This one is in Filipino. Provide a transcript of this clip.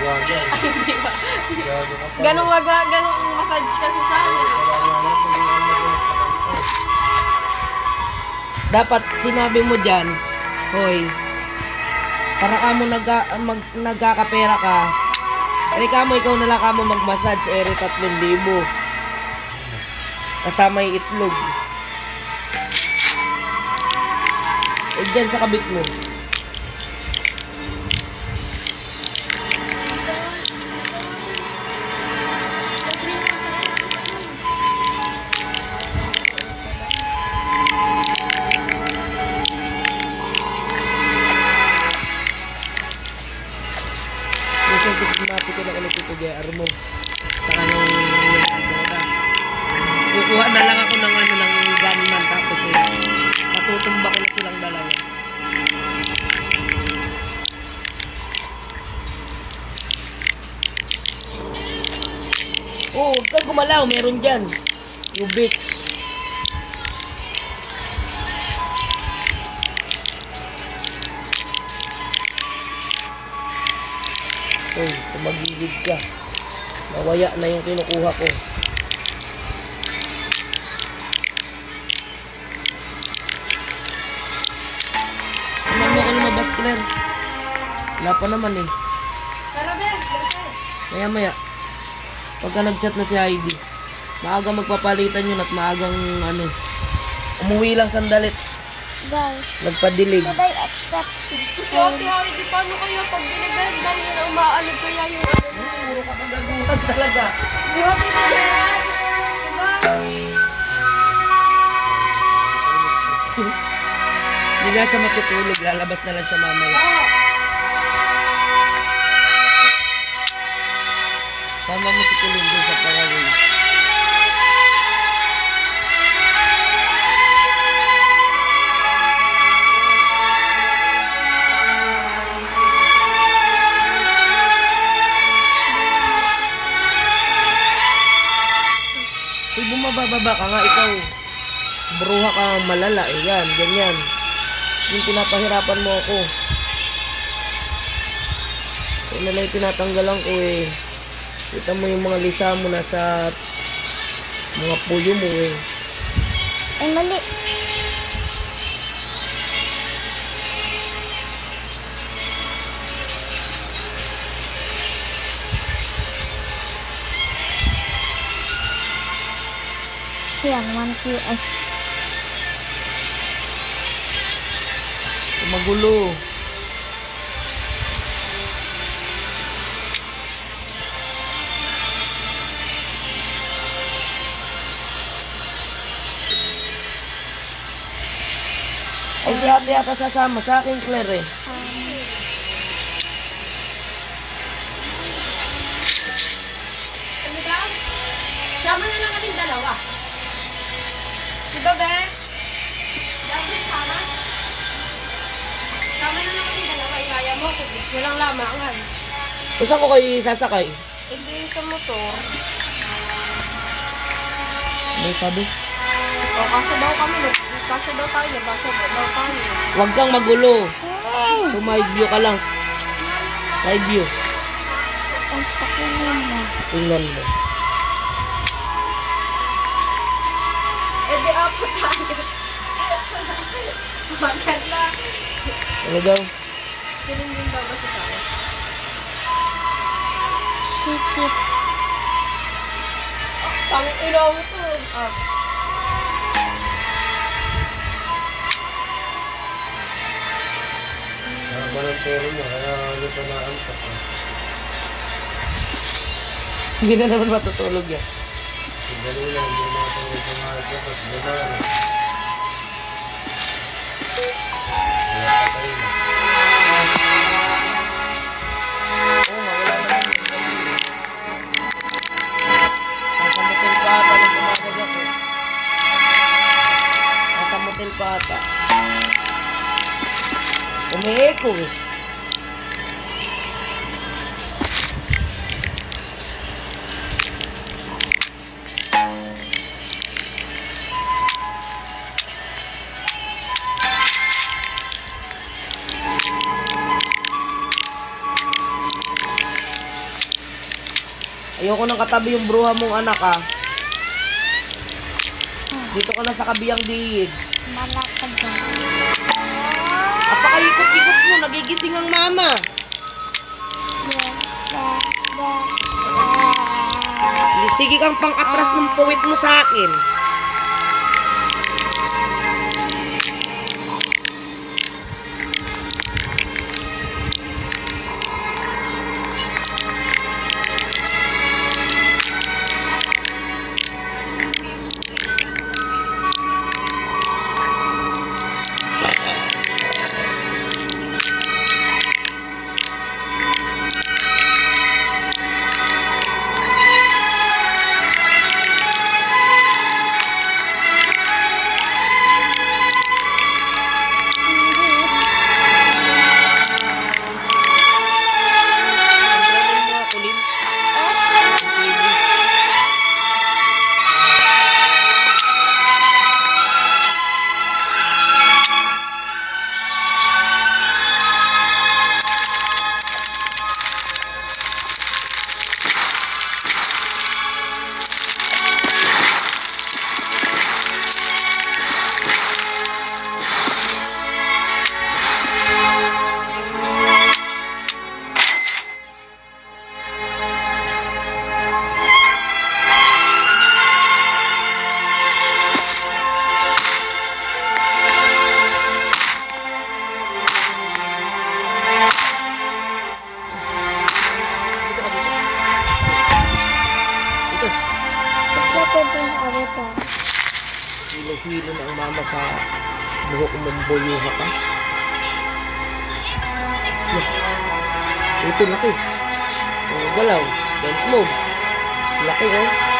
Ay, hindi ba? Ganong massage kasi sa amin. Dapat sinabi mo dyan, hoy, para ka mo nagkakapera ka, ka mo, ikaw na lang ka mo mag-massage, 3,000. Kasama yung itlog. Dyan sa kabit mo. Mapit na ulit ito GR mo. Saka nung kukuha na lang ako ng gunman, tapos patutumba ko na silang dalawa. Oh, huwag kang gumalaw, meron dyan yung bitch. Oh, tumagilid ka. Nawaya na yung kinukuha ko. Tingnan mo kung lumabas, Claire. Wala pa naman eh. Maya. Pagka nag-chat na si Heidi, maaga magpapalitan yun at maagang umuwi lang sandalit. Guys, Nagpadilig. should I accept this? Si Ate Heidi, paano kayo pag binibenda niyo na umaalog kaya yung Puro ka magaguhan talaga. Di ba, Tita Jess? Diba? Hindi na siya matutulog, lalabas na lang siya mamaya. Tama mo si Kulong dun sa Paraguay. Uy, bumababa ka nga, ikaw. Bruha ka malala, yan, ganyan. Yung pinapahirapan mo ako. Kaya na lang tinatanggalan ko eh. Kita mo yung mga lisa mo nasa mga puyo mo eh. Ay, mali. Yan, 1QS. Magulo. Ay, si ate yata sasama sa akin, Claire eh. Ano ba? Sama na lang kaming dalawa. Diba, Be? Dapat sama? Sama na lang kaming dalawa. Ikaya mo. Walang lamangan. Saan ko kayo sasakay? Hindi sa motor. May sabi? O, kaso daw kami. Kaso daw tayo. Kaso daw tayo. Huwag kang magulo. So, may view ka lang. Side view. Ang pakinig mo. Tingnan mo. Eh, di apat tayo. Maganda. Ano daw? Piling din daw ba sa tayo? Sikip. Pang ilaw to. Ah. Hindi na naman matutulog yan. Oo nga, wala naman yun. Nasa motel pa ata nung tumawag ako. Nasa motel pa ata. Umieko eh. Ayoko nang katabi yung bruha mong anak ah. Dito ka na sa kabiyang diig. Malakad ka. Apakaikot-ikot mo, nagigising ang mama. Sige kang pang-atras ng puwit mo sa akin. Kontrolin mo ako, Lin. Dito ka dito. Dito. Isa ko din ako rito. Hilo-hilo na ang mama sa buhok mong boyuha ka. Ito, laki. Oh, galaw. Don't move. Laki, oh.